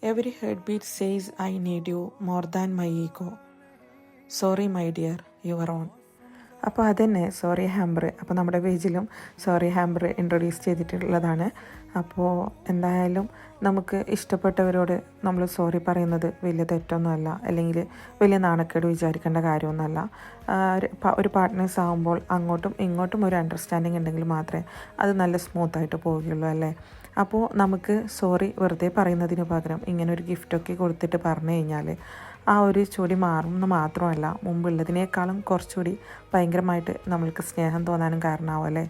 Every heartbeat says, I need you more than my ego. Sorry, my dear, your own. അപ്പോൾ അതന്നെ sorry hamper. അപ്പോൾ നമ്മുടെ പേജിലും sorry hamper introduce ചെയ്തിട്ടുള്ളതാണ്. അപ്പോൾ എന്തായാലും നമുക്ക് ഇഷ്ടപ്പെട്ടവരോട് നമ്മൾ സോറി പറയുന്നത് വലിയ തെറ്റൊന്നുമല്ല, അല്ലെങ്കിൽ വലിയ നാണക്കേട് വിചാരിക്കേണ്ട കാര്യമൊന്നുമല്ല. ഒരു പാർട്ട്നേഴ്സ് ആകുമ്പോൾ അങ്ങോട്ടും ഇങ്ങോട്ടും ഒരു അണ്ടർസ്റ്റാൻഡിങ് ഉണ്ടെങ്കിൽ മാത്രമേ അത് നല്ല സ്മൂത്തായിട്ട് പോവുകയുള്ളൂ അല്ലേ. അപ്പോൾ നമുക്ക് സോറി വെറുതെ പറയുന്നതിന് പകരം ഇങ്ങനെ ഒരു ഗിഫ്റ്റൊക്കെ കൊടുത്തിട്ട് പറഞ്ഞു കഴിഞ്ഞാൽ ആ ഒരു ചൊടി മാറുമെന്ന് മാത്രമല്ല, മുമ്പുള്ളതിനേക്കാളും കുറച്ചുകൂടി ഭയങ്കരമായിട്ട് നമ്മൾക്ക് സ്നേഹം തോന്നാനും കാരണമാവും അല്ലേ.